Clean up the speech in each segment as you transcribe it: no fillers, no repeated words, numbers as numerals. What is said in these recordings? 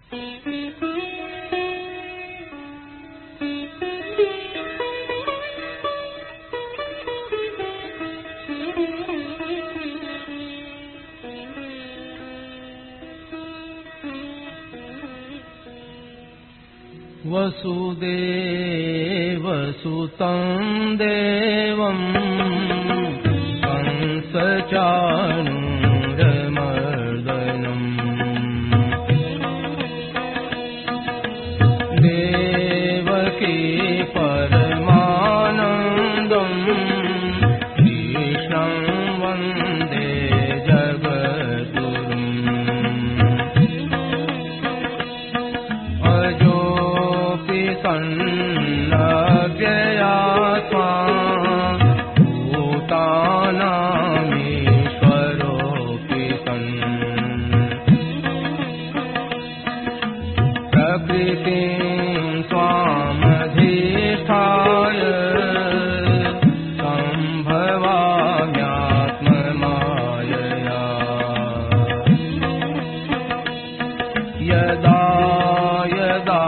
वसुदेवसुतं देवं कंसचाणूरमर्दनम् देवकी परमानन्दं कृष्णं वन्दे जगद्गुरुम् सन्नव्ययात्मा भूतानामीश्वरोऽपि सन् प्रकृतिं स्वामधिष्ठाय सम्भवाम्यात्ममायया यदा यदा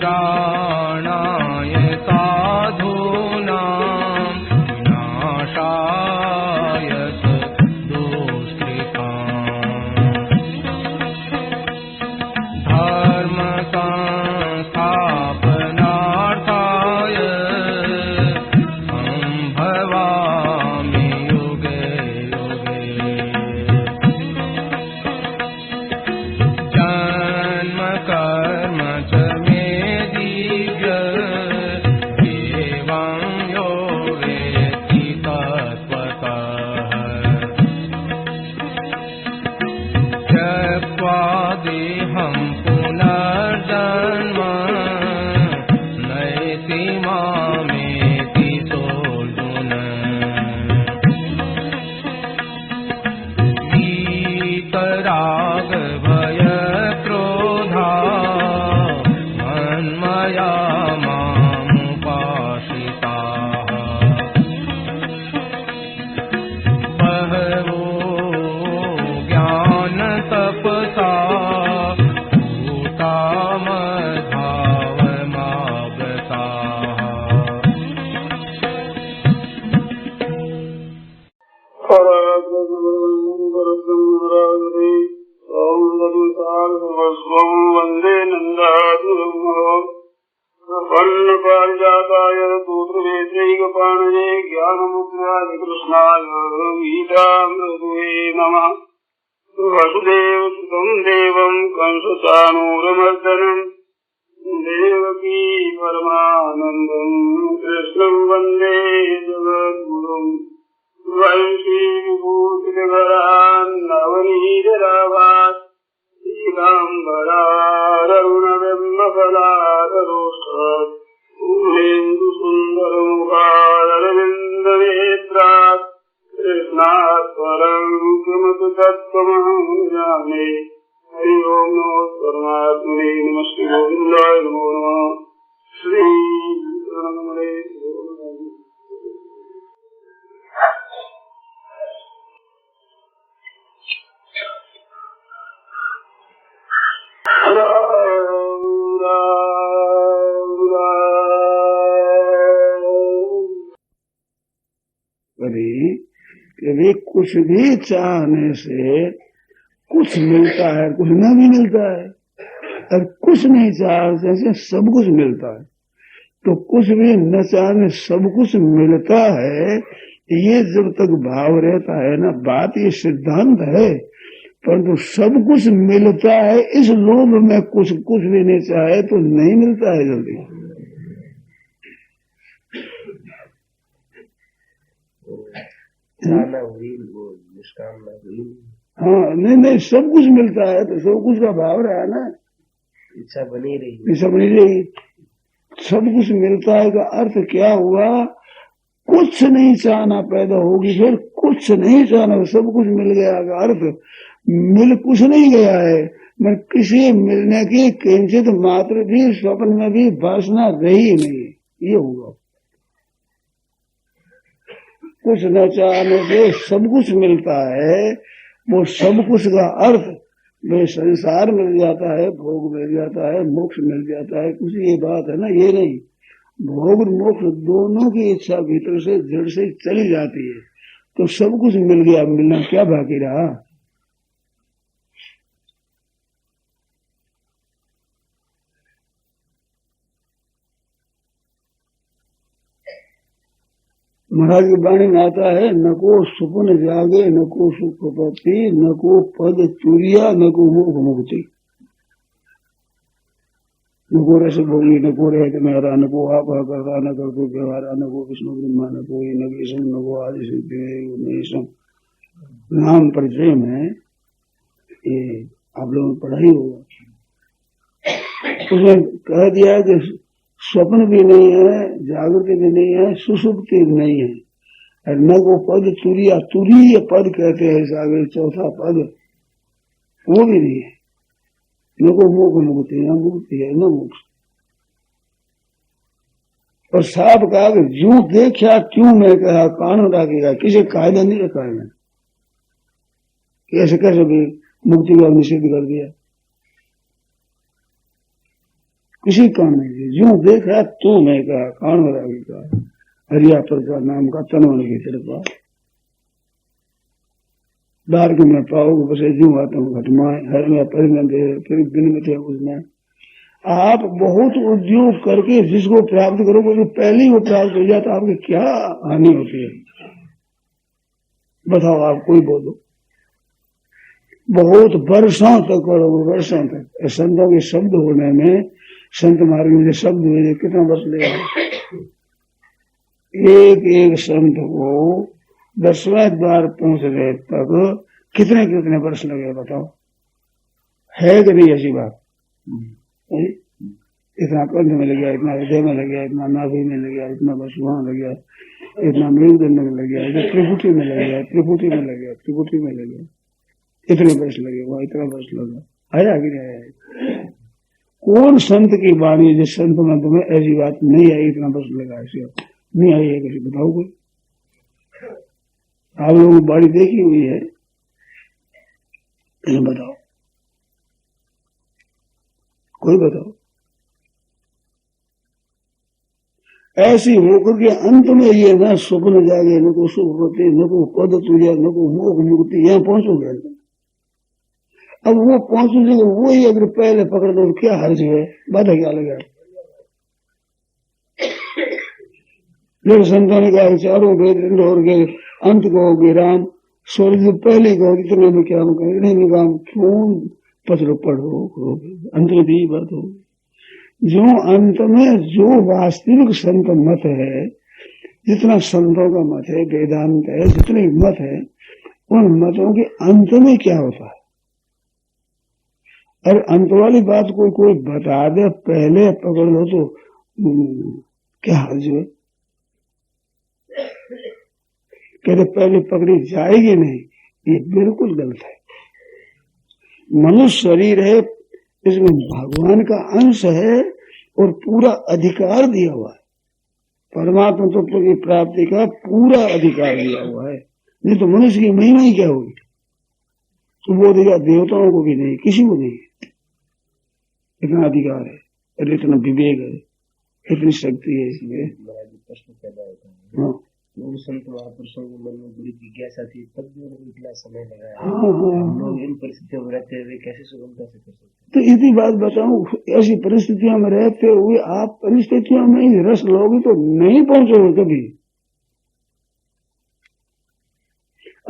परित्राणाय साधूनां विनाशाय दुष्कृताम् धर्म संस्थापनार्थाय सम्भवामि युगे युगे जन्म कर्म च मे दिव्य एवं यो वेत्ति तत्त्वतः त्यक्त्वा देहं पुनर्जन्म नैति मामेति सोऽर्जुन वीतराग भय क्रोधा मन्मया मामुपाश्रिताः बहवो ज्ञानतपसा भूता मद्भावमागताः सर्वस्वं वन्दे नन्दाधिरम् वर्णपारिजाताय सूत्रवेत्रैकपाणये ज्ञानमुद्राय कृष्णाय गीतामृतये नमः। वसुदेवसुतं देवं कंसचाणूरमर्दनम् देवकी परमानन्दं कृष्णं वन्दे जगद्गुरुम् वंशीविभूषितकरान् नवनीतराभात् ीलाम्बरारुणबिम्बफलादरोष्ठात् पूर्णेन्दुसुन्दरमुखादरविन्दनेत्रात् कृष्णात् परं किमपि तत्त्वमहं जाने। हरि ओं नमो परमात्मने नमस्ते गोविन्दाय नमो नमः। श्री नमोनमः। कभी कुछ भी चाहने से कुछ मिलता है, कुछ न भी मिलता है। और कुछ नहीं चाहने से सब कुछ मिलता है। तो कुछ भी न चाहने सब कुछ मिलता है, ये जब तक भाव रहता है ना, बात ये सिद्धांत है। परंतु सब कुछ मिलता है, इस लोभ में कुछ भी नहीं चाहे तो नहीं मिलता है जल्दी। हाँ, नहीं सब कुछ मिलता है तो सब कुछ का भाव रहा ना, इच्छा बनी रही, इच्छा बनी रही। सब कुछ मिलता है का अर्थ क्या हुआ? कुछ नहीं चाहना पैदा होगी, फिर कुछ नहीं चाहना, सब कुछ मिल गया का अर्थ मिल कुछ नहीं गया है, मैं किसी मिलने की किंचित मात्र भी स्वप्न में भी वासना रही नहीं, ये होगा। कुछ न चाहने से सब कुछ मिलता है, वो सब कुछ का अर्थ वे संसार मिल जाता है, भोग मिल जाता है, मोक्ष मिल जाता है, कुछ ये बात है ना, ये नहीं। भोग और मोक्ष दोनों की इच्छा भीतर से जड़ से चली जाती है, तो सब कुछ मिल गया, मिलना क्या बाकी रहा? महाराज की वाणी में आता है, न को सुपन जागे, न को सुखपति, न को पद चूरिया, न को मोक्ष मुक्ति। न को रस भोगी, न को रहत मेहरा, न को आप करता, न कर को व्यवहारा, न को विष्णु ब्रह्मा, न को नगेशम, न को आदि सिद्धि। नाम परिचय में ये आप लोगों ने पढ़ा ही होगा, उसमें कह दिया कि स्वप्न भी नहीं है, जागृति भी नहीं है, सुषुप्ति भी नहीं है, न को पद तुरिया, तुरीय पद कहते हैं सागर, चौथा पद वो भी नहीं है, न को मोक्ष मुक्ति, न मुक्ति है न मोक्ष। और साफ कहा कि जू देखा क्यों मैं कहा कानून रखेगा, किसी कायदा नहीं रखा है, कैसे कैसे भी मुक्ति का निषेध कर दिया, किसी काम नहीं, जो देखा तो मैं कहा कान हो रहा हरिया पर का नाम का तन होने की कृपा दार के मैं पाओगे बस जो आता हूँ घटमाए हर में पर में दे फिर दिन में थे उसमें। आप बहुत उद्योग करके जिसको प्राप्त करोगे जो पहले ही वो प्राप्त हो जाता, आपकी क्या हानि होती है बताओ? आप कोई बोलो, बहुत वर्षों तक करोगे, वर्षों तक। संतों के शब्द होने में, संत मार्ग में शब्द हुए कितना वर्ष लगेगा? एक एक संत को 10वें द्वार पहुंचने तक कितने कितने वर्ष लगे बताओ? है कि नहीं ऐसी बात? इतना कंठ में लग गया, इतना हृदय में लग गया, इतना नाभि में लग गया, इतना बस वहां लग गया, इतना मेरुदंड में लग गया, इतना त्रिपुटी में लग गया, त्रिपुटी में लग गया, त्रिपुटी में लग गया, इतने वर्ष लगे, वहां इतना वर्ष लगा। आया कि नहीं आया? कौन संत की वाणी जिस संत में तुम्हें ऐसी बात नहीं आई, इतना वर्ष लगा, ऐसी नहीं आई है किसी? बताओ कोई? आप लोगों की बाड़ी देखी हुई है, बताओ कोई बताओ। ऐसी होकर के अंत में ये ना स्वप्न जागे, न को सुख होते, न को पद तुझे, न को मोक्ष मुक्ति, यहाँ पहुंचोगे। अब वो पहुंचोगे, वो ही अगर पहले पकड़ दो क्या हर्ज है? बात है क्या लगा? जब संतों ने कहा चारों वेद और गए, अंत कहोगे राम, स्वर्ग पहले कहो इतने में क्या होगा, इतने में काम क्यों पत्र पढ़ो, अंत में भी बात हो। जो अंत में जो वास्तविक संत मत है, जितना संतों का मत है, वेदांत है, जितने मत है, उन मतों के अंत में क्या होता है? और अंत वाली बात कोई बता दे, पहले पकड़ लो तो क्या हर्ज है? कहते पहले पकड़ी जाएगी नहीं, ये बिल्कुल गलत है। मनुष्य शरीर है, इसमें भगवान का अंश है और पूरा अधिकार दिया हुआ है, परमात्मा तत्व की प्राप्ति का पूरा अधिकार दिया हुआ है। नहीं तो मनुष्य की महिमा ही क्या होगी? तो वो अधिकार देवताओं को भी नहीं, किसी को नहीं, इतना अधिकार है और इतना विवेक है, इतनी शक्ति है इसमें। प्रश्न पैदा होता है, संत महापुरुषों के मन में बड़ी जिज्ञासा थी, तब भी उनको इतना समय लगा। हम लोग इन परिस्थितियों में रहते हुए कैसे सुगमता से कर सकते? तो इसी बात बताऊं, ऐसी परिस्थितियों में रहते हुए आप परिस्थितियों में ही रस लोगे तो नहीं पहुंचोगे कभी।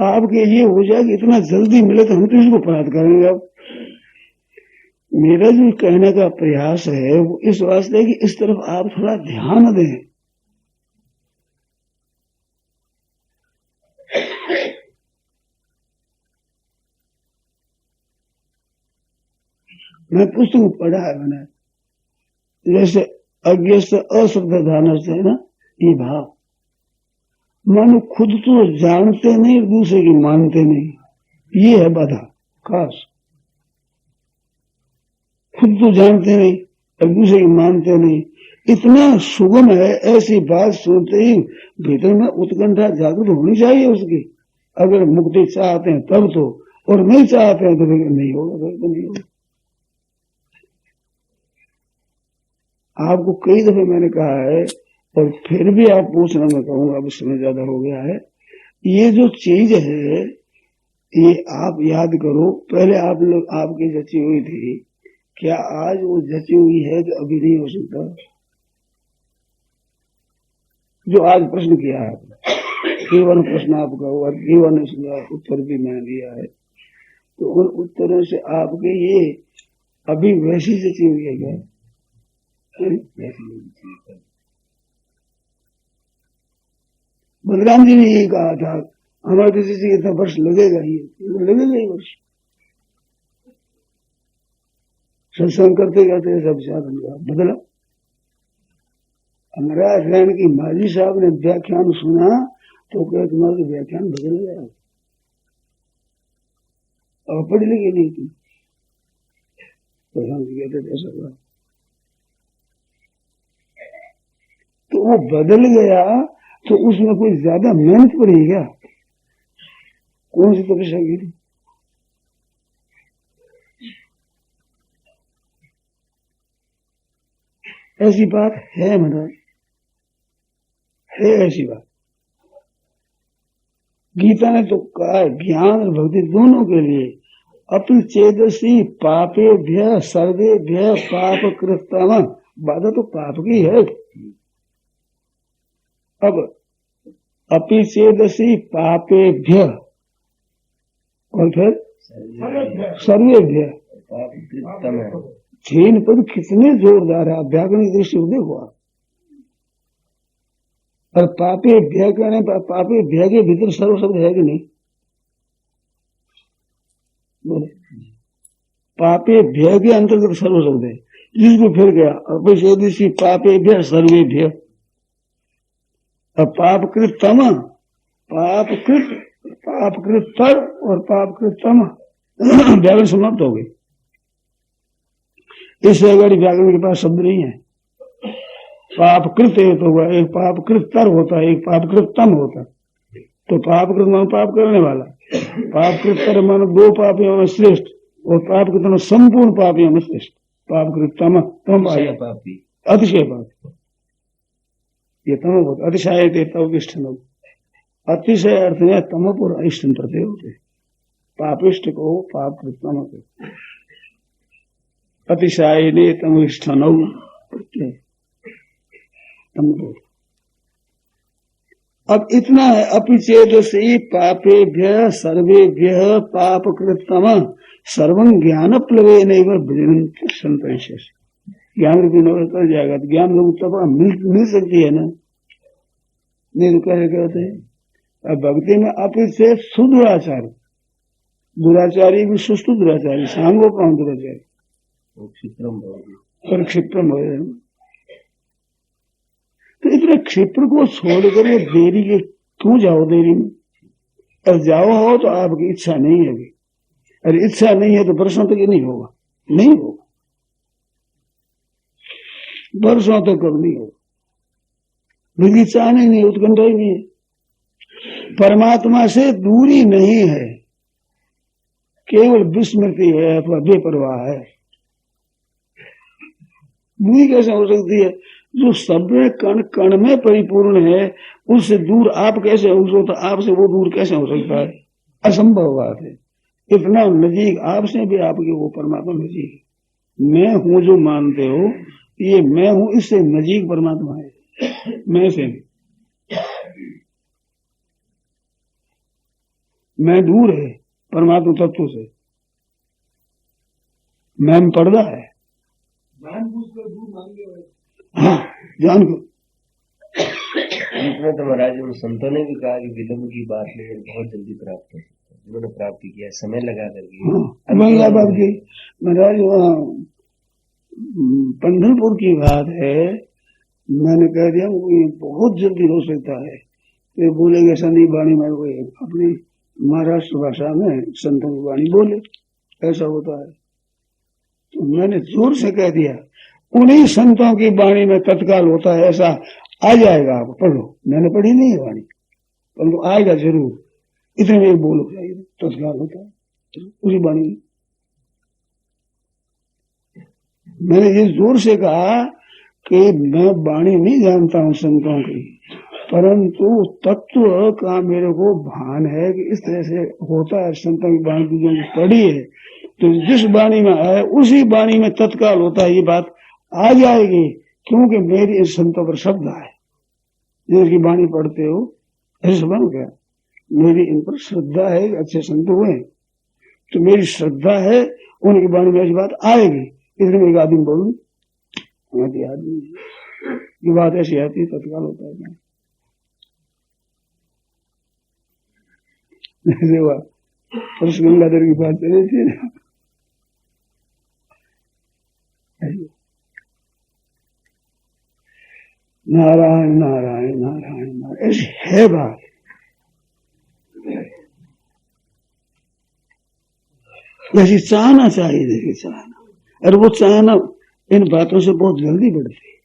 आपके ये हो जाए कि इतना जल्दी मिले तो हम तो इसको प्राप्त करेंगे। अब मेरा जो कहने का प्रयास है वो इस वास्ते कि इस तरफ आप थोड़ा ध्यान दें। मैं पुस्तक पढ़ा है मैंने, जैसे अज्ञ से अश्रद्धा धारण से है ना ये भाव। मानो खुद तो जानते नहीं, दूसरे की मानते नहीं, ये है बाधा खास। खुद तो जानते नहीं और दूसरे की मानते नहीं, इतना सुगम है। ऐसी बात सुनते ही भीतर में उत्कंठा जागृत होनी चाहिए उसकी। अगर मुक्ति चाहते हैं तब तो, और नहीं चाहते हैं तो फिर नहीं होगा, फिर तो नहीं होगा। आपको कई दफे मैंने कहा है और फिर भी आप पूछना, मैं कहूंगा अब समय ज्यादा हो गया है। ये जो चीज है ये आप याद करो, पहले आप लोग आपकी जची हुई थी, क्या आज वो जची हुई है तो अभी नहीं हो सकता? जो आज प्रश्न किया है आपने, केवल प्रश्न आपका हुआ, केवल इसका उत्तर भी मैंने दिया है, तो उन उत्तरों से आपके ये अभी वैसी जची हुई है क्या? बलराम जी ने यही कहा था, हमारे किसी से इतना वर्ष लगेगा ही, लगेगा ही वर्ष। सत्संग करते करते सब साधन का बदला। हमारा रैन की माजी साहब ने व्याख्यान सुना तो क्या तुम्हारा व्याख्यान बदल गया, और पढ़ लिखी नहीं थी तो हम कहते ऐसा हुआ, तो वो बदल गया तो उसमें कोई ज्यादा मेहनत पड़ी क्या? कौन सी तपस्या की थी? ऐसी बात है महाराज, है ऐसी बात। गीता ने तो कहा ज्ञान और भक्ति दोनों के लिए अपचेदसी पापेभ्य सर्वेभ्य पाप कृतम, बाधा तो पाप की है। अब अपिचेदसी पापेभ्य और फिर सर्वेभ्य पाप कृतम है। छीन पद कितने जोरदार है, व्याकरण की दृष्टि देखो आप। और पापे भय कहने पर पापे भय के भीतर सर्व शब्द है कि नहीं? बोले पापे भय के अंतर्गत सर्व शब्द है, जिसको फिर गया अपिशेदिशी पापे भय सर्वे भय। पापकृत तम, पापकृत पर और पापकृत तम व्याकरण समाप्त हो गई। इससे अगर व्याकरण के पास शब्द नहीं है। पापकृत एक होगा, एक पापकृत तर होता है, एक पापकृत तम होता है। तो पापकृत मान पाप करने वाला, पापकृत तर मान दो पापियों में श्रेष्ठ, और पापकृत मान संपूर्ण पापियों में श्रेष्ठ। पापकृत तम तम आया पापी, अतिशय पापी, ये तम होता। अतिशय तव इष्टन, अतिशय अर्थ में तमपुर इष्टन प्रत्यय होते। पापिष्ट को पापकृत तम, अतिशय ने तम इष्टन प्रत्यय। अब इतना है, अपिचेदसी पापेभ्य सर्वेभ्य पापकृतम सर्वं ज्ञान प्लवे नहीं संतोष। ज्ञान रूपी नगर कर जाएगा तो ज्ञान लोग तब मिल सकती है ना, नहीं तो क्या कहते हैं। अब भक्ति में अपित से सुदुराचार, दुराचारी भी सुस्त दुराचारी, सांगो पान दुराचारी और क्षिप्रम हो। तो इतने क्षिप्र को छोड़कर ये देरी के क्यों जाओ देरी में? और जाओ हो तो आपकी इच्छा नहीं है अभी, अरे इच्छा नहीं है तो वर्षों तक ये नहीं होगा, नहीं होगा, वर्षों तक कब नहीं होगा। बिल्कुल चाहने नहीं, उत्कंठा ही नहीं है। परमात्मा से दूरी नहीं है, केवल विस्मृति है अथवा बेपरवाह है। दूरी कैसे हो सकती है? जो सब कण कण में परिपूर्ण है उससे दूर आप कैसे हो सकते? आपसे वो दूर कैसे हो सकता है? असंभव बात है। इतना नजीक आपसे भी आपके वो परमात्मा नजीक है। मैं हूं जो मानते हो, ये मैं हूं, इससे नजीक परमात्मा है, मैं से नहीं। मैं दूर है परमात्मा तत्व से, मैं पर्दा है। जानबूझकर दूर मान लिया, हाँ जान को। इसमें तो महाराज उन संतों ने भी कहा कि विलंब की बात नहीं, बहुत जल्दी प्राप्त कर सकते हैं। उन्होंने प्राप्त किया, समय लगा करके। हाँ, बात की महाराज वहाँ पंढरपुर की बात है मैंने कह दिया ये बहुत जल्दी हो सकता है, तो ये बोलेगे ऐसा नहीं, वाणी में कोई अपनी महाराष्ट्र भाषा में संतों की वाणी बोले, ऐसा होता है। तो मैंने जोर से कह दिया उन्हीं संतों की वाणी में तत्काल होता है, ऐसा आ जाएगा, आप पढ़ो। मैंने पढ़ी नहीं है वाणी, परंतु आएगा जरूर, इतने में बोलो चाहिए तत्काल होता है उसी वाणी में। मैंने ये जोर से कहा कि मैं वाणी नहीं जानता हूं संतों की, परंतु तत्व का मेरे को भान है कि इस तरह से होता है। संतों की वाणी की जो पढ़ी है, तो जिस वाणी में है उसी वाणी में तत्काल होता है, ये बात आ जाएगी, क्योंकि मेरी इन संतों पर श्रद्धा है। जिनकी वाणी पढ़ते हो ऐसे बन गया, मेरी इन पर श्रद्धा है, अच्छे संत हुए, तो मेरी श्रद्धा है, उनकी वाणी में ऐसी बात आएगी। इसलिए मैं एक आदमी बोलूं, हमारी आदमी की बात ऐसी आती है, तत्काल होता है। जैसे हुआ परस गंगाधर की बात चली थी ना, नारायण नारायण नारायण नारायण, ऐसी है बात। ऐसी चाहना चाहिए, देखिए चाहना, और वो चाहना इन बातों से बहुत जल्दी बढ़ती है।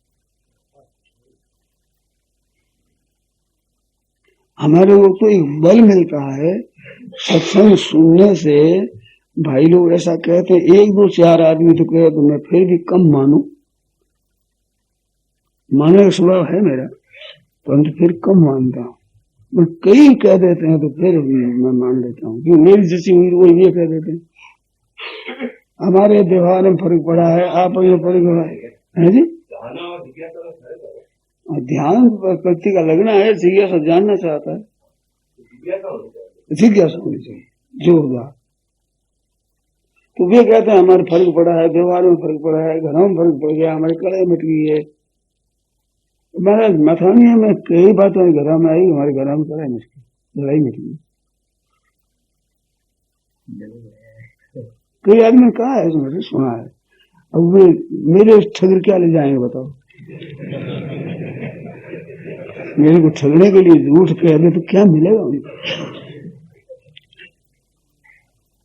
हमारे को तो एक बल मिलता है सत्संग सुनने से। भाई लोग ऐसा कहते हैं, एक दो चार आदमी तो कहे तो मैं फिर भी कम मानू, मानने का स्वभाव है मेरा, परंतु फिर कम मानता हूँ। कई कह देते हैं तो फिर मैं मान लेता हूँ, क्योंकि मेरी जैसी हुई वो ये कह देते हैं। हमारे व्यवहार में फर्क पड़ा है, आप में फर्क पड़ा है जी। ध्यान व्यक्ति का लगना है, जिज्ञासा जानना चाहता है, जिज्ञासा होनी चाहिए जोरदार। तो वे कहते हैं हमारे फर्क पड़ा है, व्यवहार में फर्क पड़ा है, घरों में फर्क पड़ गया, हमारी कड़ाई मिट गई है। महाराज मथानी है, मैं कई बातों घर में आई, हमारे घर में कड़ाई मिट गई, लड़ाई मिट गई। कई आदमी कहा है, मुझे सुना है। अब वे मेरे ठगर क्या ले जाएंगे बताओ? मेरे को ठगने के लिए झूठ कह दे तो क्या मिलेगा उनको?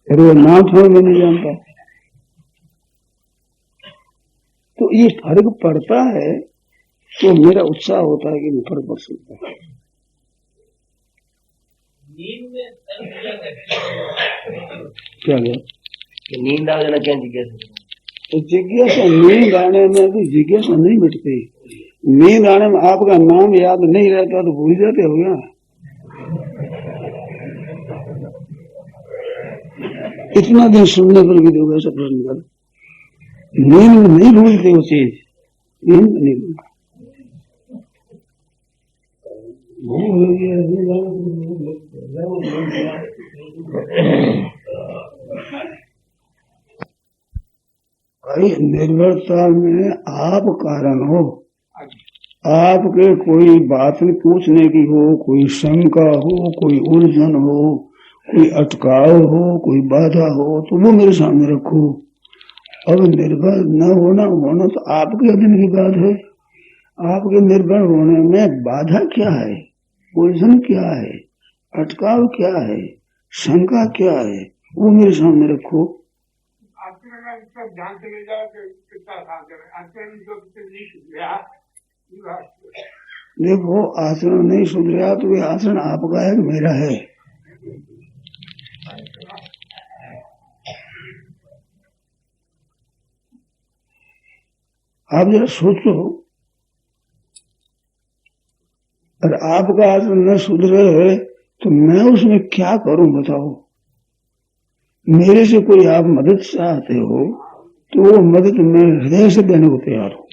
अरे वो नाम थोड़ा मैं नहीं जानता। तो ये फर्क पड़ता है, तो मेरा उत्साह होता है कि मैं फर्क पड़ सकता है। क्या गया? नींद आ जाना क्या जिज्ञासा? जिज्ञासा नींद आने में भी जिज्ञासा नहीं मिटती। नींद आने में आपका नाम याद नहीं रहता तो भूल जाते हो गया। इतना दिन सुनने पर भी लोग ऐसा प्रश्न कर, नींद में नहीं भूलते वो चीज, नींद में नहीं भूलते। निर्भरता में आप कारण हो, आपके कोई बात पूछने की हो, कोई शंका हो, कोई उलझन हो, कोई अटकाव हो, कोई बाधा हो, तो वो मेरे सामने रखो। अब निर्भर न होना तो आपके अधीन की बात है। आपके निर्भर होने में बाधा क्या है, उलझन क्या है, अटकाव क्या है, शंका क्या है, वो मेरे सामने रखो। ध्यान से ले जाओ कितना आचरण जो नहीं सुधरा। देखो आचरण नहीं सुधरा तो ये आचरण आपका है कि मेरा है? आप जरा सोचो, अगर आपका आचरण न सुधरे तो मैं उसमें क्या करूं बताओ? मेरे से कोई आप मदद चाहते हो तो वो मदद मैं हृदय से देने को तैयार हूं।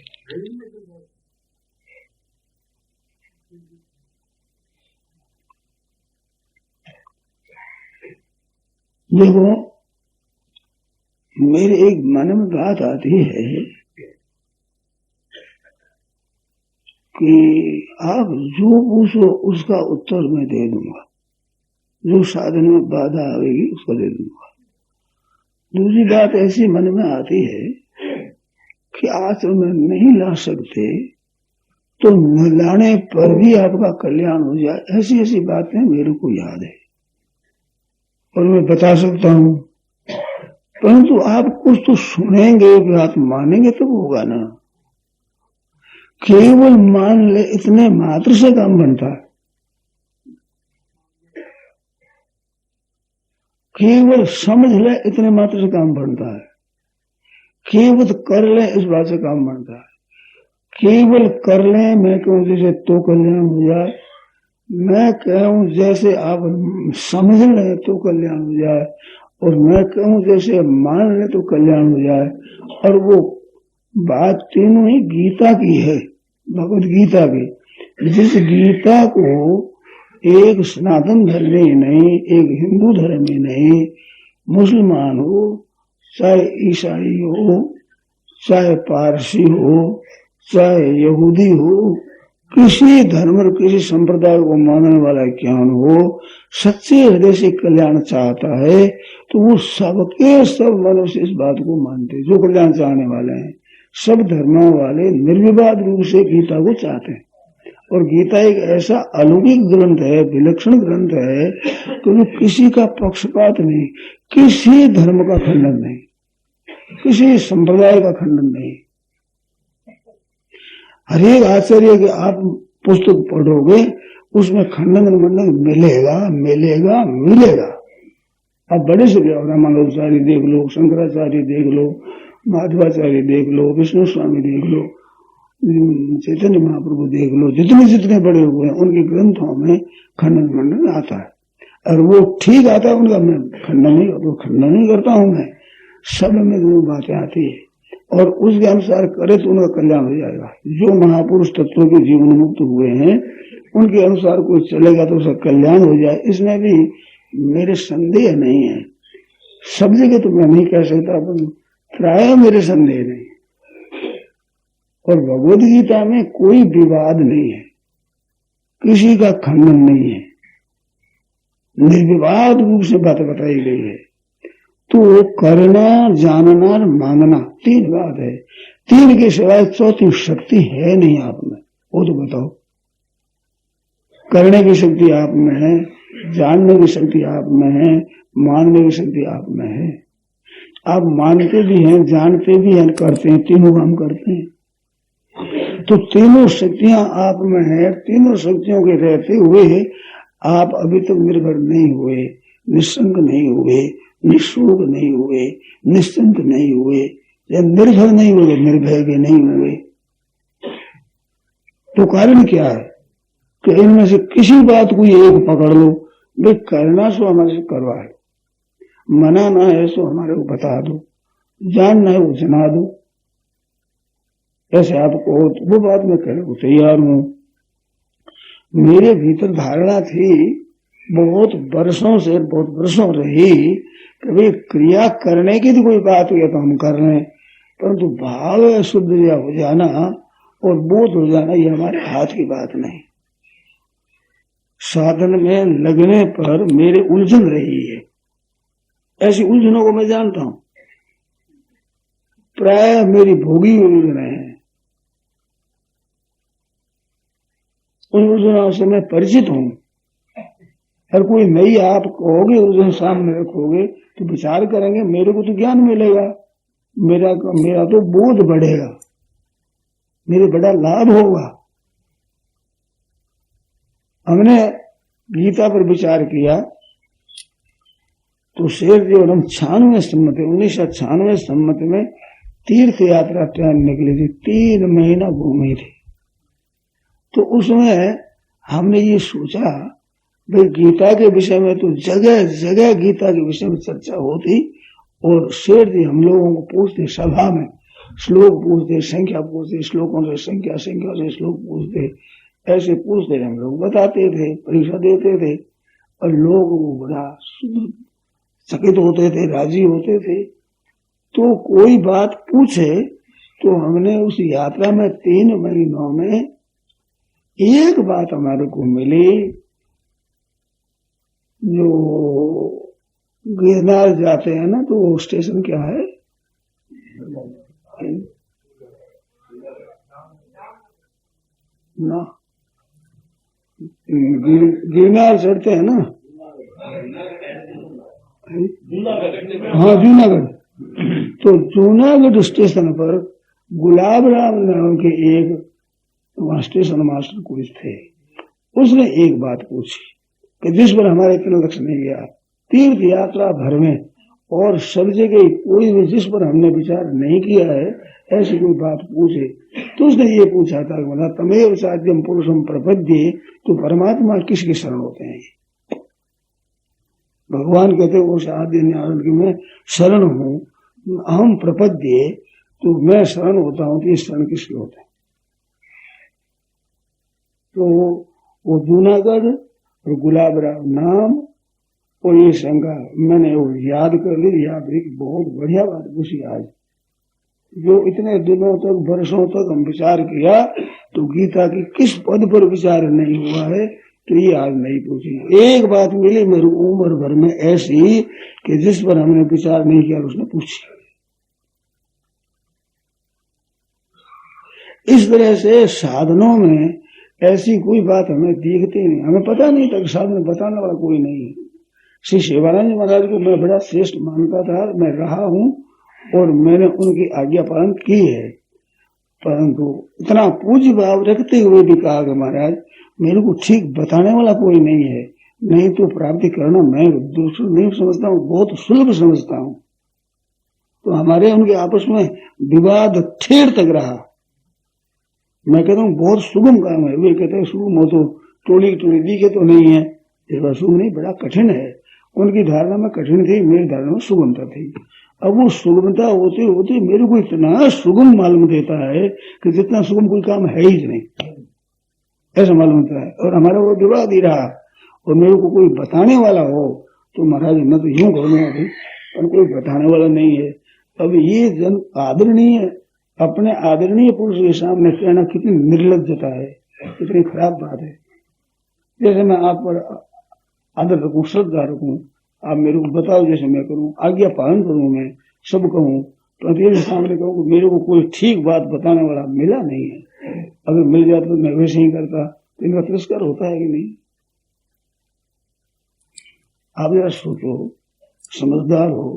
देखो मेरे एक मन में बात आती है कि आप जो पूछो उसका उत्तर मैं दे दूंगा, जो साधन में बाधा आएगी उसको दे दूंगा। दूसरी बात ऐसी मन में आती है कि आचरण में नहीं ला सकते तो नहलाने पर भी आपका कल्याण हो जाए, ऐसी ऐसी बातें मेरे को याद है और मैं बता सकता हूं। परंतु आप कुछ तो सुनेंगे, बात मानेंगे तब होगा ना। केवल मान ले इतने मात्र से काम बनता है, केवल समझ ले इतने मात्र से काम बनता है, केवल कर ले इस बात से काम बनता है। केवल कर ले, मैं कहूं जैसे तो कल्याण हो जाए, मैं कहूं जैसे आप समझ ले तो कल्याण हो जाए, और मैं कहूं जैसे मान ले तो कल्याण हो जाए। और वो बात तीनों ही गीता की है, भगवत गीता की। जिस गीता को एक सनातन धर्म में नहीं, एक हिंदू धर्म में नहीं, मुसलमान हो चाहे ईसाई हो, चाहे पारसी हो, चाहे यहूदी हो, किसी धर्म और किसी संप्रदाय को मानने वाला ज्ञान हो, सच्चे हृदय से कल्याण चाहता है तो वो सबके सब मनुष्य इस बात को मानते हैं। जो कल्याण चाहने वाले हैं, सब धर्मों वाले निर्विवाद रूप से गीता को चाहते हैं। और गीता एक ऐसा अलौकिक ग्रंथ है, विलक्षण ग्रंथ है कि वो किसी का पक्षपात नहीं, किसी धर्म का खंडन नहीं, किसी संप्रदाय का खंडन नहीं। हरेक आचार्य के आप पुस्तक पढ़ोगे उसमें खंडन मंडन मिलेगा मिलेगा मिलेगा। आप बड़े से रामानुजाचार्य देख लो, शंकराचार्य देख लो, माधवाचार्य देख लो, विष्णु स्वामी देख लो, चैतन्य महाप्रभु देख लो, जितने जितने बड़े हुए हैं उनके ग्रंथों में खंडन मंडन आता है। और वो ठीक आता है उनका, मैं खंडन नहीं करता हूं। मैं सब में जो बातें आती है और उसके अनुसार करे तो उनका कल्याण हो जाएगा। जो महापुरुष तत्वों के जीवन मुक्त हुए हैं उनके अनुसार कोई चलेगा तो उसका कल्याण हो जाए, इसमें भी मेरे संदेह नहीं है। सब जगह तो मैं नहीं कह सकता, प्राय मेरे संदेह नहीं। और भगवद गीता में कोई विवाद नहीं है, किसी का खंडन नहीं है, निर्विवाद रूप से बातें बताई गई है। तो करना, जानना और मानना, तीन बात है। तीन के सिवाय चौथी शक्ति है नहीं आप में, वो तो बताओ। करने की शक्ति आप में है, जानने की शक्ति आप में है, मानने की शक्ति आप में है। आप मानते भी हैं, जानते भी हैं, करते हैं, तीनों काम करते हैं। तो तीनों शक्तियां आप में है। तीनों शक्तियों के रहते हुए आप अभी तक निर्भर नहीं हुए, निसंग नहीं हुए, निशोक नहीं हुए, निश्चिंत नहीं हुए, या निर्भर नहीं हुए, निर्भय भी नहीं हुए। तो कारण क्या है कि इनमें से किसी बात को एक पकड़ लो। भाई करना सो हमारे से करवा है, मनाना है सो हमारे को बता दो, जानना है वो जना दो। ऐसे आपको वो बात मैं कहने को तैयार हूं। मेरे भीतर धारणा थी बहुत वर्षों रही कि भाई क्रिया करने की तो कोई बात हुई तो हम कर रहे हैं, परंतु भाव शुद्ध हो जाना और बोध हो जाना ये हमारे हाथ की बात नहीं। साधन में लगने पर मेरे उलझन रही है, ऐसी उलझनों को मैं जानता हूं, प्राय मेरी भोगी उलझन है। उन उलझनों से मैं परिचित हूं। हर कोई नई आप कहोगे, उलझन सामने रखोगे तो विचार करेंगे, मेरे को तो ज्ञान मिलेगा, मेरा तो बोध बढ़ेगा, मेरे बड़ा लाभ होगा। हमने गीता पर विचार किया तो शेरदेव 1996 संमत में तीर्थ यात्रा ट्रेन निकली थी, 3 महीना घूमी थी। तो उसमें हमने ये सोचा भाई गीता के विषय में तो जगह जगह गीता के विषय में चर्चा होती, और शेर जी हम लोगों को पूछते, सभा में श्लोक पूछते, संख्या पूछते, श्लोकों से संख्या से श्लोक पूछते, ऐसे पूछते हम लोग बताते थे, परीक्षा देते थे, और लोग बड़ा चकित होते थे, राजी होते थे। तो कोई बात पूछे तो हमने उस यात्रा में 3 महीनों में एक बात हमारे को मिली, जो गिरनार जाते हैं ना तो वो स्टेशन क्या है, ना गिरनार चढ़ते हैं ना, हाँ जूनागढ़। तो जूनागढ़ स्टेशन पर गुलाब राम नाम के एक वहां स्टेशन मास्टर कुछ थे, उसने एक बात पूछी कि जिस पर हमारा इतना लक्ष्य नहीं गया, तीर्थ यात्रा भर में और सब जगह कोई भी जिस पर हमने विचार नहीं किया है ऐसी कोई बात पूछे, तो उसने ये पूछा था कि मतलब तमेव साध्यम पुरुषम प्रपद्ये, तो परमात्मा किसकी शरण होते हैं? भगवान कहते हैं उस आद्य नारायण की मैं शरण हूं, अहम प्रपद्ये, तो मैं शरण होता हूं, तो ये शरण किसके होते हैं? तो वो जूनागढ़ और गुलाब राम नाम और ये शंका मैंने वो याद कर ली, याद रही। बहुत बढ़िया बात पूछी आज, जो इतने दिनों तक वर्षों तक हम विचार किया तो गीता की किस पद पर विचार नहीं हुआ है, तो ये आज नहीं पूछी। एक बात मिली मेरी उम्र भर में ऐसी कि जिस पर हमने विचार नहीं किया उसने पूछी। इस तरह से साधनों में ऐसी कोई बात हमें दिखती नहीं, हमें पता नहीं था कि साधन बताने वाला कोई नहीं। श्री शिवानंद महाराज को मैं बड़ा श्रेष्ठ मानता था, मैं रहा हूं और मैंने उनकी आज्ञा पालन की है, परंतु इतना पूज्य भाव रखते हुए भी कहा कि महाराज मेरे को ठीक बताने वाला कोई नहीं है, नहीं तो प्राप्ति करना मैं दूसरा नहीं समझता हूँ, बहुत सुलभ समझता हूँ। तो हमारे उनके आपस में विवाद ठेर तक रहा। मैं कहता हूँ बहुत सुगम काम है, वे कहते हैं सुगम हो तो टोली टोली दिखे तो नहीं है, इस बार सुगम नहीं, बड़ा कठिन है। उनकी धारणा में कठिन थी, मेरी धारणा में सुगमता थी। अब वो सुगमता होते होते मेरे को इतना सुगम मालूम देता है कि जितना सुगम कोई काम है ही नहीं, ऐसा मालूम होता है। और हमारा वो विवाद ही रहा, और मेरे को कोई बताने वाला हो तो महाराज मैं तो यूं करूंगा भाई, और कोई बताने वाला नहीं है। अब ये जन आदरणीय अपने आदरणीय पुरुष के सामने कहना कितनी निर्लज्जता है, कितनी खराब बात है। जैसे मैं आप पर आदर रखूं, श्रद्धा रखूं, आप मेरे को बताओ जैसे मैं करूं, आज्ञा पालन करूं, मैं सब कहूं, तो तेरे सामने कहूं कि मेरे को कोई ठीक बात बताने वाला मिला नहीं है। अगर मिल जाता तो मैं वैसे ही करता, तो इनका तिरस्कार होता है कि नहीं? आप जरा सोचो, समझदार हो।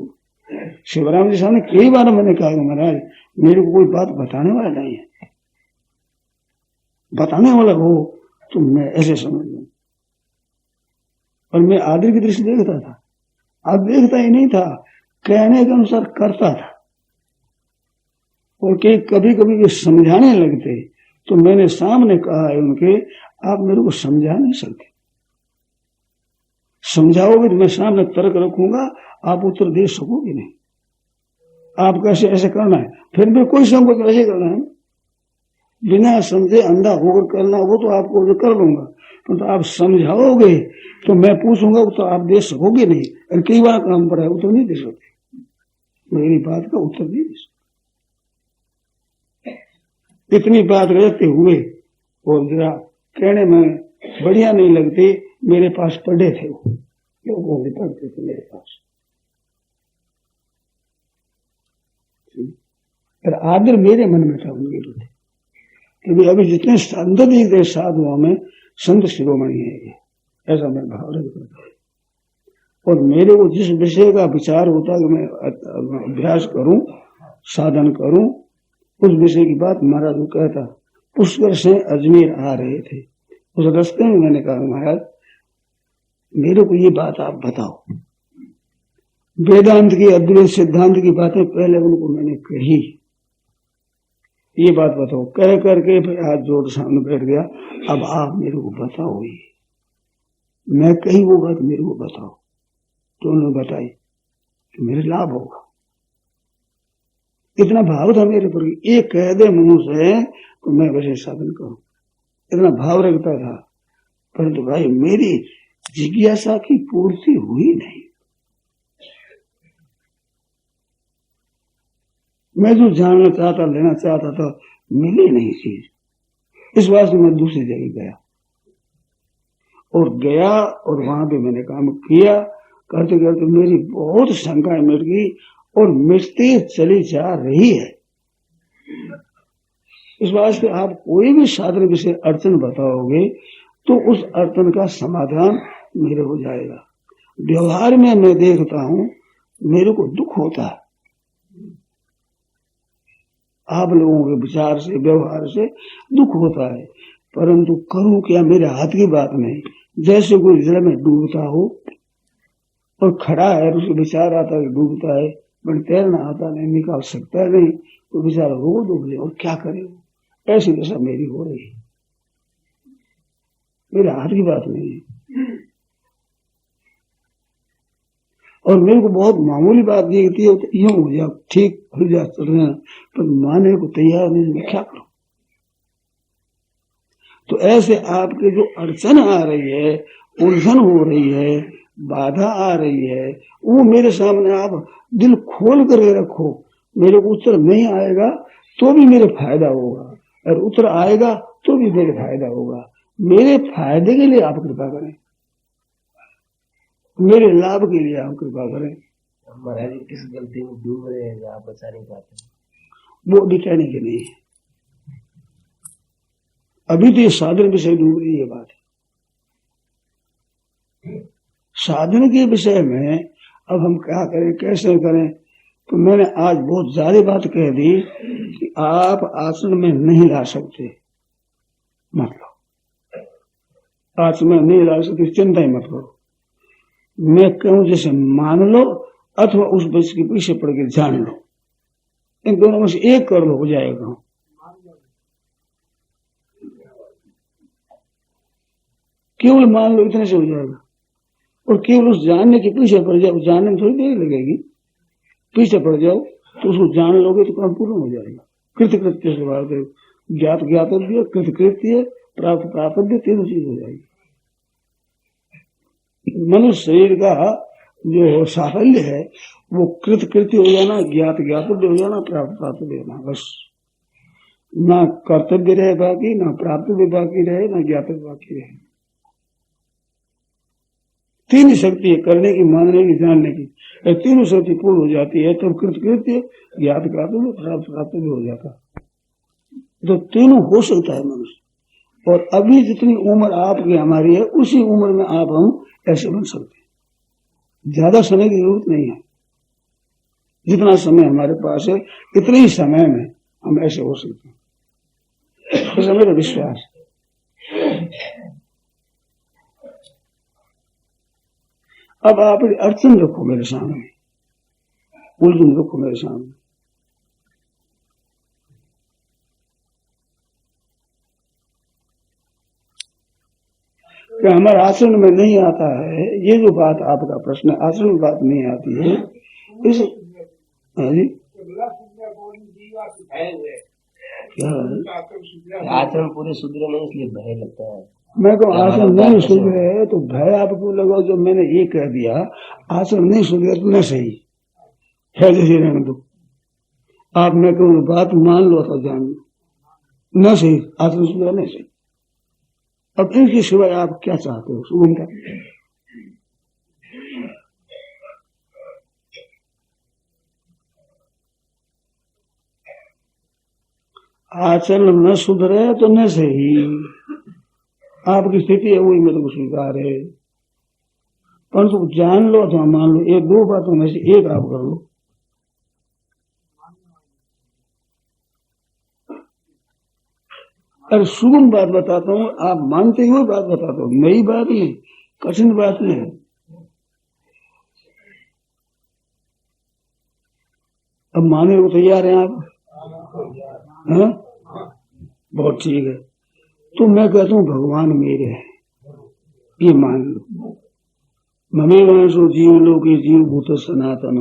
शिवराम जी सामने कई बार मैंने कहा कि महाराज मेरे को कोई बात बताने वाला नहीं है, बताने वाला हो तो मैं ऐसे समझ लूं। और मैं आदर की दृष्टि देखता था, अब देखता ही नहीं था, कहने के अनुसार करता था। और कभी कभी वे समझाने लगते तो मैंने सामने कहा है उनके, आप मेरे को समझा नहीं सकते, समझाओगे तो मैं सामने तर्क रखूंगा, आप उत्तर दे सकोगे नहीं। आप कैसे ऐसे करना है, फिर भी कोई संकोच ऐसे करना है, बिना समझे अंधा होकर करना वो तो आपको जो कर लूंगा, तो आप समझाओगे तो मैं पूछूंगा तो आप दे सकोगे नहीं। और कई बार काम पड़ा है, उत्तर नहीं दे सकते, मेरी बात का उत्तर नहीं दे सकते। इतनी बात रहते हुए और जरा कहने में बढ़िया नहीं लगती, मेरे पास पढ़े थे वो, लोगों ने पढ़ते थे मेरे पास। पर आदर मेरे मन में था उनके प्रति, क्योंकि अभी जितने संत दिख रहे साधुओं में संत शिरोमणि है ये, ऐसा मैं भाव रखता था। और मेरे को जिस विषय का विचार होता कि मैं अभ्यास करूं, साधन करूं, उस विषय की बात महाराज को कहता। पुष्कर से अजमेर आ रहे थे, उस रास्ते में मैंने कहा महाराज मेरे को ये बात आप बताओ, वेदांत की अद्वैत सिद्धांत की बातें पहले उनको मैंने कही, ये बात बताओ। कह करके फिर हाथ जोड़ सामने बैठ गया, अब आप मेरे को बताओ, ये मैं कही वो बात मेरे को बताओ। तो उन्होंने बताई कि मेरे लाभ होगा। इतना भाव था मेरे पर, एक कह दे मुंह से तो मैं वैसे साधन करूं, इतना भाव रखता था। परंतु भाई मेरी जिज्ञासा की पूर्ति हुई नहीं। मैं जो जानना चाहता, लेना चाहता था, मिली नहीं चीज। इस वास्ते मैं दूसरी जगह गया और वहां पे मैंने काम किया। करते करते मेरी बहुत शंकाएं मिट गई और मिटती चली जा रही है। इस वास्ते आप कोई भी साधन विषय अड़चन बताओगे तो उस अड़चन का समाधान मेरे हो जाएगा। व्यवहार में मैं देखता हूं मेरे को दुख होता है, आप लोगों के विचार से व्यवहार से दुख होता है, परंतु करूं क्या, मेरे हाथ की बात नहीं। जैसे कोई जल में डूबता हो और खड़ा है, उसे विचार आता है डूबता है, बट तैरना आता नहीं, निकाल सकता नहीं, तो बेचारा रो डूब और क्या करे। ऐसी दशा मेरी हो रही है, मेरे हाथ की बात नहीं है। और मेरे को बहुत मामूली बात दिखती है, तो यूं हो जा, ठीक हो जा, चल रहे हैं, पर मानने को तैयार नहीं, मैं क्या करूं। तो ऐसे आपके जो अड़चन आ रही है, उलझन हो रही है, बाधा आ रही है, वो मेरे सामने आप दिल खोल कर रखो। मेरे को उत्तर नहीं आएगा तो भी मेरे फायदा होगा, और उत्तर आएगा तो भी मेरे फायदा होगा। मेरे फायदे के लिए आप कृपा करें, मेरे लाभ के लिए आप कृपा करें। महाराज किस गलती में डूब रहे हैं आप बचा नहीं पाते, वो अभी कहने के नहीं है। अभी तो ये साधन विषय डूब रही है बात। साधन के विषय में अब हम क्या करें, कैसे करें। तो मैंने आज बहुत ज्यादा बात कह दी कि आप आसन में नहीं ला सकते, मतलब आसन में नहीं ला सकते, चिंता ही मत करो। मैं कहूं जैसे मान लो, अथवा उस बस के पीछे पड़ के जान लो, इन दोनों में से एक कर लो, हो जाएगा। केवल मान लो, इतने से हो जाएगा। और केवल उस जानने के पीछे पड़ जाओ, जानने में थोड़ी देर लगेगी, पीछे पड़ जाओ तो उसको जान लोगे तो काम पूर्ण हो जाएगा। कृतकृत्य से बात है, ज्ञात ज्ञातव्य, कृतकृत्य, प्राप्त प्राप्तव्य, तीनों चीज हो जाएगी। मनुष्य शरीर का जो साफल्य है वो कृतकृत्य हो जाना, ज्ञात ज्ञातव्य हो जाना, प्राप्त प्राप्तव्य होना, बस। ना कर्तव्य रहे बाकी, ना प्राप्तव्य बाकी रहे, ना ज्ञातव्य बाकी रहे। तीन शक्ति है, करने की, मानने की, जानने की। तीनों शक्ति पूर्ण हो जाती है तब कृतकृत्य, ज्ञात ज्ञातव्य, प्राप्त प्राप्तव्य हो जाता है। तो तीनों हो सकता है मनुष्य। और अभी जितनी उम्र आपकी हमारी है, उसी उम्र में आप हम ऐसे बन सकते हैं। ज्यादा समय की जरूरत नहीं है, जितना समय हमारे पास है इतने ही समय में हम ऐसे हो सकते हैं, ऐसा मेरा विश्वास। अब आप अड़चन रखो मेरे सामने, उलझन रखो मेरे सामने। कि हमारे आचरण में नहीं आता है, ये जो बात आपका प्रश्न है, आचरण में बात नहीं आती है, इस आचरण पूरे सुधरे नहीं, इसलिए भय लगता है। मैं कहूँ आचरण नहीं सुधरे है तो भय आपको लगाओ। जब मैंने ये कह दिया आचरण नहीं सुधरे तो न सही है, जैसे रहने दो आप। मैं कहूँ बात मान लो तो जान लो, न सही, आचरण सुधरा नहीं सही। अब इनके सिवाय आप क्या चाहते हो सुगम का? आचरण न सुधरे तो न सही, आपकी स्थिति है वही मेरे को स्वीकार है, परंतु जान लो अथवा मान लो, ये दो बातों में से एक आप कर लो। अरे सुगम बात बताता हूँ, आप मानते ही वो बात बताता हूँ, नई बात नहीं, कठिन बात नहीं। अब मानने को तैयार हैं आप? हाँ, बहुत ठीक है। तो मैं कहता हूँ भगवान मेरे हैं, ये मान लो। ममेवांशो जीव लोके जीव भूत सनातन,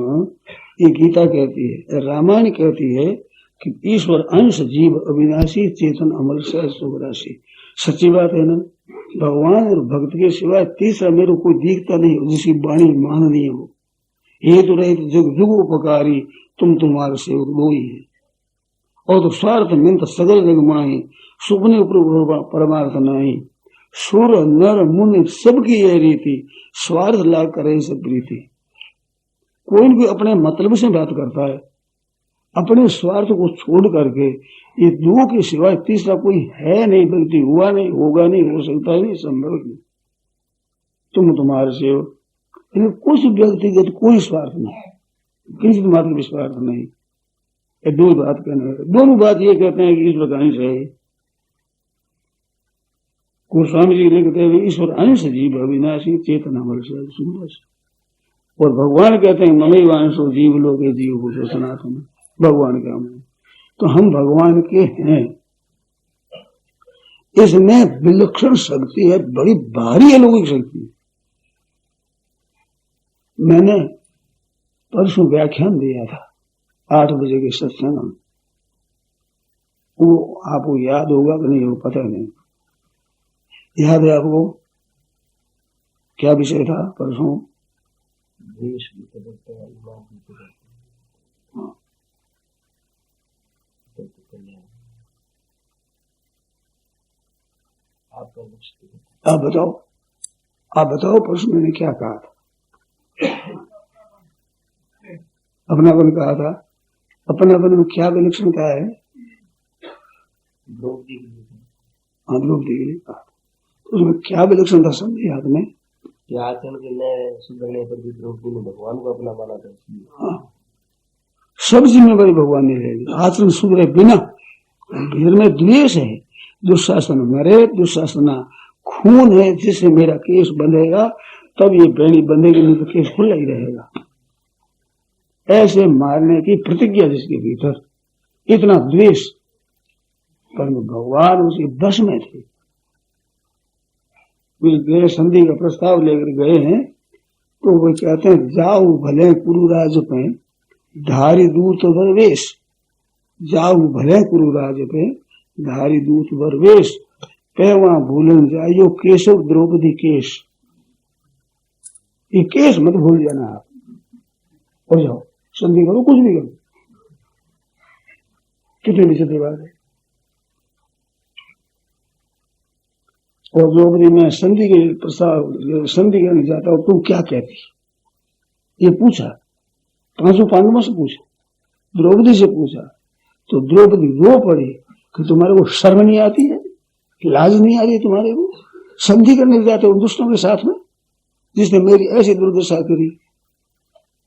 ये गीता कहती है। रामायण कहती है कि ईश्वर अंश जीव अविनाशी चेतन अमल सहज सुखराशि। सच्ची बात है ना। भगवान और भक्त के सिवाय तीसरा मेरे कोई दिखता नहीं जिसकी वाणी माननीय हो। हेतु रहित जुग जुग उपकारी, तुम तुम्हारे सेवक दो ही है। और तो स्वार्थ मिंत सगल जग माही, सुपने परमार्थ नहीं। सुर नर मुनि सबकी यह रीति, स्वार्थ लाग करे सब प्रीति। कोई भी अपने मतलब से बात करता है, अपने स्वार्थ को छोड़ करके ये दो के सिवाय तीसरा कोई है नहीं, व्यक्ति हुआ नहीं, होगा नहीं, हो सकता नहीं, संभव नहीं। तुम तुम्हारे से हो, कुछ व्यक्तिगत कोई स्वार्थ नहीं, किसी मात्र भी स्वार्थ नहीं। ये दो बात कहने, दोनों बात ये कहते हैं कि ईश्वर का अंश है। गोस्वामी जी लिखते हैं ईश्वर अंश जीव अविनाशी चेतना सुंदर, और भगवान कहते हैं ममैव अंशो जीव लोके जीव भूषो सनातन, भगवान का मैं, तो हम भगवान के हैं। इसमें विलक्षण शक्ति है, बड़ी भारी अलौकिक शक्ति। मैंने परसों व्याख्यान दिया था 8 बजे के सत्संग में, वो आपको याद होगा कि नहीं, वो पता नहीं, याद है आपको? क्या विषय था परसों? देश आप बताओ परसों मैंने क्या कहा था? अपनापन कहा था। अपनापन में क्या विलक्षणता है? द्रौपदी के लिए कहा, उसमें क्या विलक्षणता समझी आपने? आचरण के नए सुधरने पर भी द्रौपदी ने भगवान को अपना माना था। हाँ, सब जिम्मेवारी भगवान ने ले ली। आचरण सुधरे बिना, भीतर में द्वेष है, दुशासन मरे, दुशासना खून है, जिससे मेरा केस बंधेगा तब ये बेड़ी बंधेगी, नहीं तो केस खुला ही रहेगा। ऐसे मारने की प्रतिज्ञा जिसके भीतर, इतना द्वेष, पर भगवान उसके बस में थे। वे गए, संधि का प्रस्ताव लेकर गए हैं, तो वो कहते हैं जाऊ भले कुरुराज पे धारी दूत वरवेश, जाऊ भले कुरुराज पे धारी दूत वरवेश, पैवा भूलन जाइयो केशव द्रौपदी केश। ये केस मत भूल जाना आप, हो जाओ, संधि करो, कुछ भी करो। कितनी विचित्र बात है। और द्रौपदी में संधि के प्रस्ताव, संधि करने जाता हूं, तुम क्या कहती, ये पूछा, 5 पांडवों से पूछा, द्रौपदी से पूछा, तो द्रौपदी रो पड़ी कि तुम्हारे को शर्म नहीं आती है, लाज नहीं आ रही तुम्हारे को? संधि करने जाते हो दुष्टों के साथ में, जिसने मेरी ऐसी दुर्दशा करी,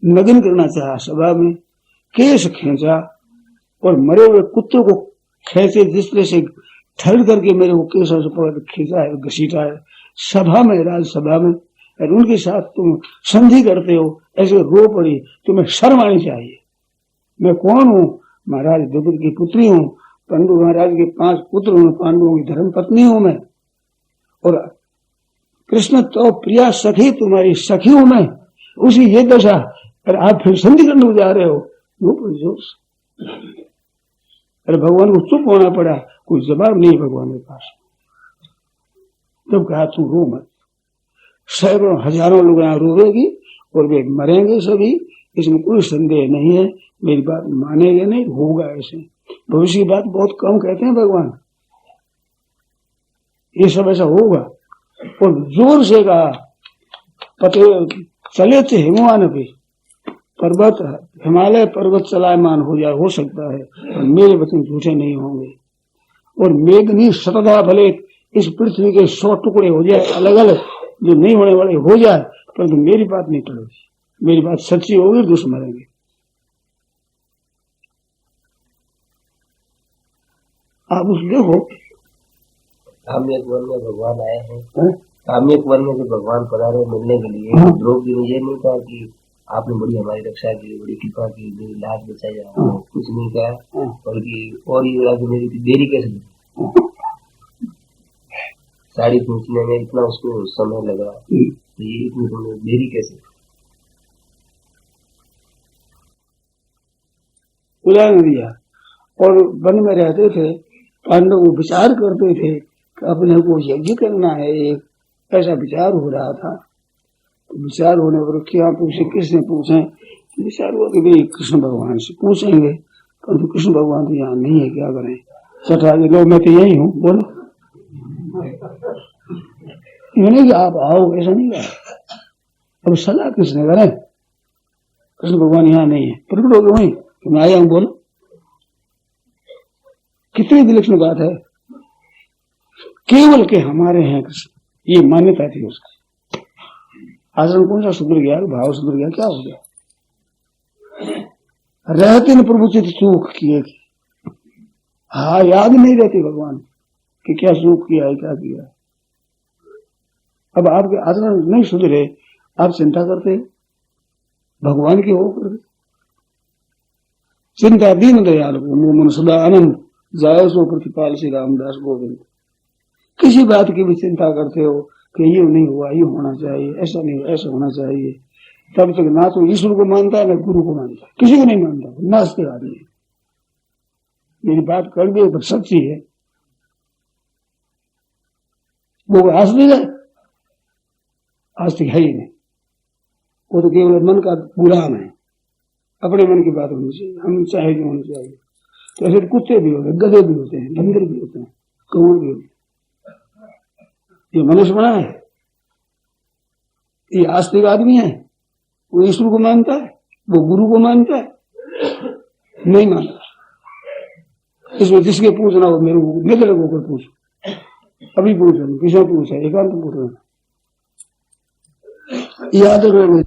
नग्न करना चाहा सभा में, केस खींचा और मरे हुए कुत्तों को खींचे जिस तरह से ठहर करके मेरे को केसों से पकड़ खींचा है, घसीटा है सभा में, राज्यसभा में, और उनके साथ तुम संधि करते हो, ऐसे रो पड़ी। तुम्हें शर्म आनी चाहिए। मैं कौन हूँ? महाराज द्रौपदी की पुत्री हूँ, पांडु महाराज के 5 पुत्र हूँ, पांडवों की धर्म पत्नी हूँ मैं, और कृष्ण तो प्रिया सखी, तुम्हारी सखी हूं मैं, उसी ये दशा, और आप फिर संधि करने जा रहे हो, वो जोश। अरे भगवान को चुप होना पड़ा, कोई जवाब नहीं भगवान के पास। तब कहा तू रो मत, सैकड़ों हजारों लोग यहाँ रोवेगी और वे मरेंगे सभी, इसमें कोई संदेह नहीं है। मेरी बात मानेंगे नहीं, होगा ऐसे। भविष्य की बात बहुत कम कहते हैं भगवान, ये सब ऐसा होगा। और जोर से कहा, पते चले थे हिमवान भी, पर्वत हिमालय पर्वत चलायमान हो जाए, हो सकता है, और मेरे वचन झूठे नहीं होंगे। और मेघनी शतधा भले इस पृथ्वी के 100 टुकड़े हो जाए अलग अलग, जो नहीं होने वाले हो जाए, परंतु मेरी बात नहीं टलेगी, मेरी बात सच्ची होगी, दुष्ट मरेंगे। आप उस देखो, काम्यक वन में भगवान आए हैं, काम्यक वन में जो भगवान पधारे मिलने के लिए, द्रौपदी ने ये नहीं कहा कि आपने बड़ी हमारी रक्षा की, बड़ी कृपा की, मेरी लाज बचाई, कुछ नहीं कहा, बल्कि और ये बोला कि मेरी देरी कैसे लगी, साड़ी पहुंचने में इतना उसको समय लगा, तो ये इतनी देरी कैसे? उदाहरण दिया। और वन में रहते थे, पांडव विचार करते थे कि अपने को यज्ञ करना है, एक ऐसा विचार हो रहा था। विचार होने पर क्या पूछे, किसने पूछे? विचार हुआ कि भाई कृष्ण भगवान से पूछेंगे, परंतु कृष्ण भगवान तो यहाँ नहीं है, क्या करें? चटा के लो, मैं तो यही हूँ, बोलो। ये नहीं कि आप आओ, ऐसा नहीं कहा। अब सलाह किसने करें? कृष्ण भगवान यहाँ नहीं है, प्रकट हो गए वहीं कि मैं आया हूँ, बोलो। कितनी विलक्षण बात है। केवल के हमारे हैं कृष्ण, ये मान्यता थी उसकी। आचरण कौन सा सुधर गया, भाव सुधर गया, क्या हो गया? रहते न प्रभु चित सुख किए, हाँ याद नहीं रहती भगवान कि क्या सुख किया है, क्या किया है। अब आपके आचरण नहीं सुधरे, आप चिंता करते भगवान की हो करके। चिंता दीन दयाल को मन सदा आनंद जाय सो प्रतिपाल श्री रामदास गोविंद। किसी बात की भी चिंता करते हो कि ये नहीं हुआ, ये होना चाहिए, ऐसा नहीं हुआ, ऐसा होना चाहिए, तब तक ना तो ईश्वर को मानता है ना गुरु को मानता है, किसी को नहीं मानता, नास्तिक आदमी। मेरी बात कड़वी पर सच्ची है। वो आस्तिक है, आस्तिक है ही नहीं। वो तो केवल मन का गुलाम है, अपने मन की बात होनी चाहिए, हम चाहे जो होनी चाहिए। तो ऐसे कुत्ते भी होते हैं, गधे भी होते हैं, बंदर भी होते हैं, कौवे भी होते हैं। ये मनुष्य बना है, ये आस्तिक आदमी है। वो ईश्वर को मानता है, वो गुरु को मानता है, नहीं मानता। इसमें जिसके पूछना हो मेरे को निधर होकर पूछ, अभी पूछ रहे किसी पूछा, एकांत पूछ रहे याद रहे।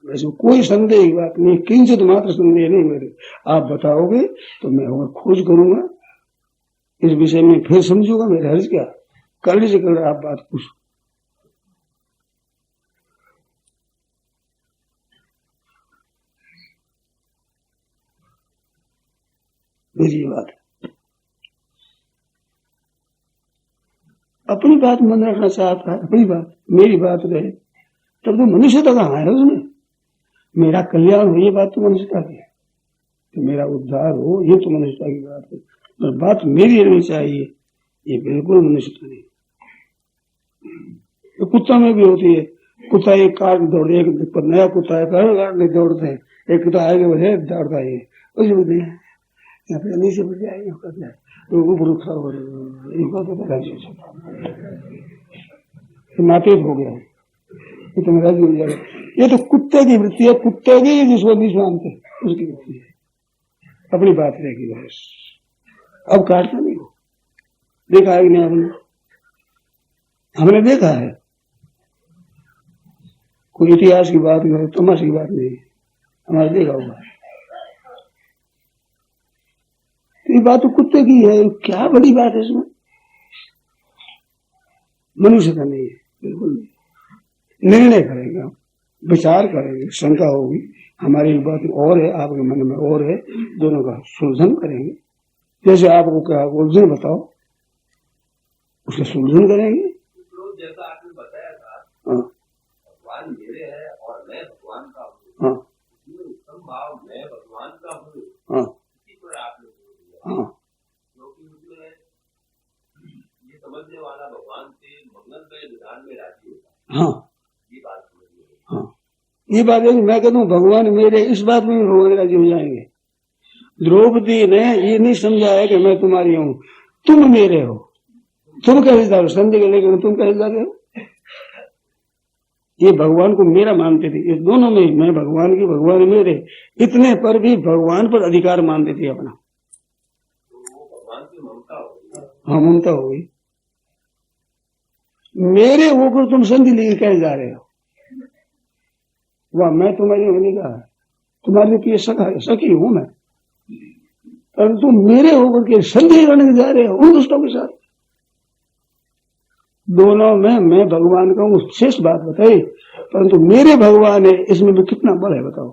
वैसे कोई संदेह की बात नहीं, किंचित मात्र संदेह नहीं मेरे। आप बताओगे तो मैं और खोज करूंगा इस विषय में, फिर समझूंगा मेरे हर्ज क्या। कल से कल आप बात पूछो। मेरी बात अपनी बात मन रखना चाहता है, अपनी बात मेरी बात रहे, तब तो मनुष्यता कहाँ है उसमें। मेरा कल्याण हो ये बात तो मनुष्यता की है, तो मेरा उद्धार हो ये तो मनुष्यता की बात है, पर बात मेरी रहनी चाहिए, ये बिल्कुल मनुष्यता नहीं। तो कुत्ता में भी होती है, कुत्ता एक काट दौड़, एक नया कुत्ता है काटने दौड़ते हैं, एक कुत्ता आगे बढ़े दौड़ता है, उसे बोलते हैं यहाँ पे नीचे बढ़ जाए, तो ऊपर खड़ा हो नातेज हो गया, तो मेरा हो जाएगा। ये तो कुत्ते की वृत्ति है, कुत्ते की जिसको नहीं मानते उसकी वृत्ति है, अपनी बात रहेगी बस। अब काटना नहीं हो, देखा है कि नहीं आपने? हमने देखा है, कोई इतिहास की बात नहीं, तमाशे की बात नहीं, हमारा देखा हुआ है। ये बात तो कुत्ते की है, क्या बड़ी बात है इसमें, मनुष्य का नहीं है, बिल्कुल नहीं। निर्णय करेंगे, विचार करेंगे, शंका होगी, हमारी बात और है, आपके मन में और है, दोनों का सुलझन करेंगे। जैसे आपको क्या उलझन बताओ, उसका सुलझन करेंगे। जैसा आपने बताया था, भगवान मेरे है और मैं भगवान का हूँ, हाँ, उत्तम भाव मैं भगवान का हूँ, हाँ, इसी पर आपने हाँ, क्योंकि उसमें ये समझने वाला भगवान से मंगलमय विधान में राजी होता है। हाँ, ये बात समझिए। हाँ, ये बात है। मैं कहता हूँ भगवान मेरे, इस बात में भगवान राजी हो जाएंगे। द्रौपदी ने ये नहीं समझा है कि मैं तुम्हारी हूँ, तुम मेरे हो, तुम कैसे जा रहे हो, संजय के लेकर तुम कैसे जा रहे हो। ये भगवान को मेरा मानते थे, इस दोनों में मैं भगवान की, भगवान मेरे, इतने पर भी भगवान पर अधिकार मानते थे अपना। हाँ, ममता हो गई। मेरे होकर तुम संधि लेकर कैसे जा रहे हो, वाह मैं तुम्हारी होने का तुम्हारे लिए सखी हूं मैं, पर तुम मेरे होकर के संधि करने जा रहे हो उन दोस्तों के साथ। दोनों में मैं भगवान का हूं, शेष बात बताई, परंतु मेरे भगवान है, इसमें भी कितना बल है बताओ।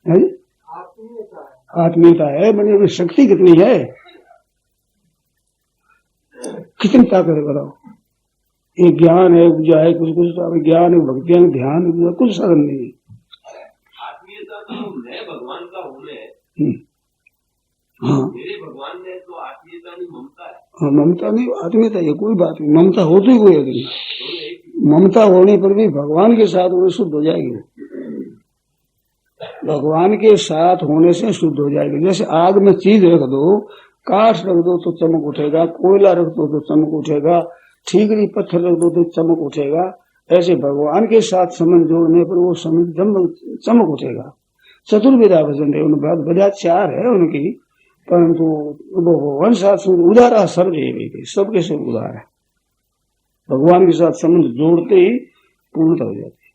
है आत्मीयता है, मैंने शक्ति कितनी है, कितनी ताकत है बताओ। ये ज्ञान है, उपजा है, कुछ कुछ ज्ञान है, भक्ति है, ध्यान है, कुछ साधन नहीं है। आत्मीयता तो मैं भगवान का हूँ, हाँ, मेरे भगवान में तो आत्मीयता नहीं ममता है। हाँ, ममता नहीं आत्मीयता, ये कोई बात नहीं। ममता होती ही कोई नहीं, ममता होने पर भी भगवान के साथ होने शुद्ध हो जाएगी, भगवान के साथ होने से शुद्ध हो जाएगी। जैसे आग में चीज रख दो, काठ रख दो तो चमक उठेगा, कोयला रख दो तो चमक उठेगा, ठीकरी पत्थर रख दो तो चमक उठेगा। ऐसे भगवान के साथ संबंध जोड़ने पर वो चमक उठेगा। चतुर्विधा भजन है, उन विधा 4 है उनकी, परंतु वो भगवान साथ उदारा सर्वे, सबके सब उदार है। भगवान के साथ संबंध जोड़ते ही पूर्णता हो जाती है।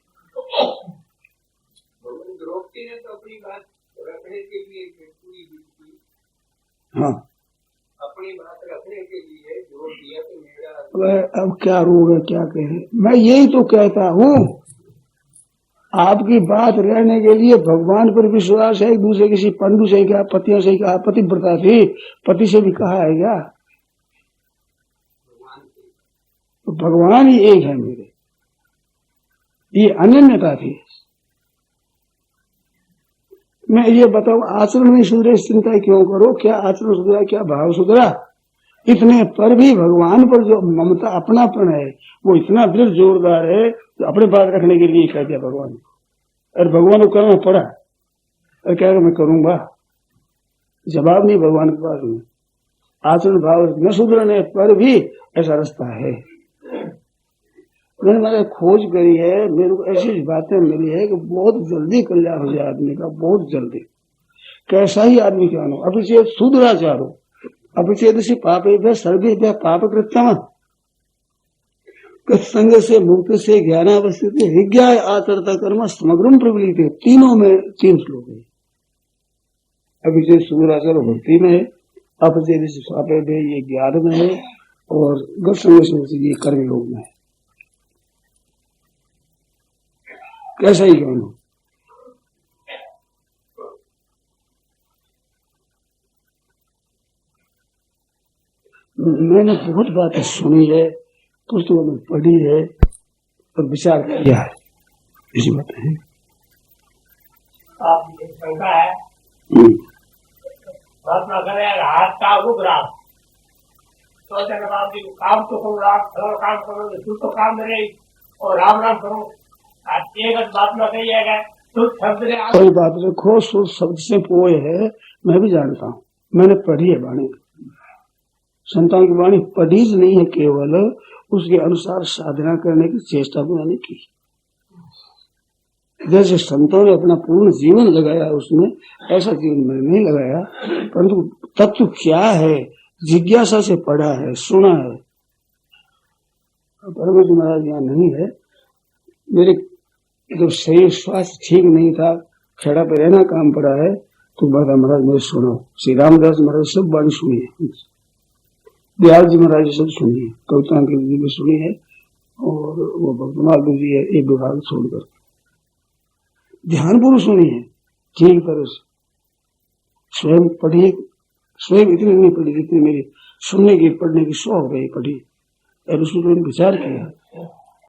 द्रौपदी ने तो अपनी बात रखने के लिए पूरी हाँ, अपनी बात रखने के लिए जोर दिया कि मेरा अब क्या रोग है, क्या कहें। मैं यही तो कहता हूँ, आपकी बात रहने के लिए भगवान पर विश्वास है। एक दूसरे किसी पंडु से क्या, पतियों से क्या, पतिव्रता थी, पति से भी कहा है क्या? तो भगवान ही एक है मेरे, ये अनन्यता थी। मैं ये बताऊं, आचरण नहीं सुधरे चिंता क्यों करो, क्या आचरण सुधरा, क्या भाव सुधरा, इतने पर भी भगवान पर जो ममता अपनापन है वो इतना दृढ़ जोरदार है, तो अपने बात रखने के लिए कह दिया भगवान। और भगवान को करना पड़ा, और कह रहे मैं करूंगा, जवाब नहीं भगवान के पास में। आचरण भाव न सुधरने पर भी ऐसा रास्ता है। मैंने खोज करी है, मेरे को ऐसी बातें मिली है कि बहुत जल्दी कल्याण हो जाए आदमी का, बहुत जल्दी। कैसा ही आदमी क्या हो, अभिचेत सुधराचारो, अभिचेत से पापे सर्वे पाप कृत्यम, संग से मुक्त से ज्ञानावस्थित विज्ञा आचरता कर्म समग्रम प्रबलित, तीनों में 3 श्लोक है। अभिचेत सुधराचारो भक्ति में है, अपचेत से पापे ये ज्ञान में है, और गत्संग से ये कर्म योग में है। कैसा ही क्यों हो, मैंने बहुत बातें सुनी है, पुस्तकों में पढ़ी है और विचार किया है, इसी बात है। आपकी शंका है, प्रार्थना करें हाथ का रुद्राग तो बाप जी काम तो करो, आप काम करो, तू तो काम करे और राम राम करो। एक बात में कहिएगा शुद्ध शब्द कोई बात रखो, शुद्ध शब्द से पोए है, मैं भी जानता हूँ, मैंने पढ़ी है वाणी, संतान की वाणी पढ़ी नहीं है, केवल उसके अनुसार साधना करने की चेष्टा भी मैंने की। जैसे संतों ने अपना पूर्ण जीवन लगाया उसमें, ऐसा जीवन मैंने नहीं लगाया, परंतु तत्व क्या है जिज्ञासा से पढ़ा है, सुना है। परमेश्वर महाराज यहाँ नहीं है, मेरे जब शरीर स्वास्थ्य ठीक नहीं था, खेड़ा पे रहना काम पड़ा है, तो बता महाराज मेरे सुनो, श्री रामदास महाराज सब वाणी सुनी है, दयाल जी महाराज सब सुनी है, कविता जी भी सुनी है, और वो भक्तमाल जी है एक विभाग छोड़कर ध्यानपूर्वक सुनी है ठीक तरह से। स्वयं पढ़ी, स्वयं इतनी नहीं पढ़ी जितनी मेरी सुनने की, पढ़ने की 100 हो गई पढ़ी, और उसमें विचार किया।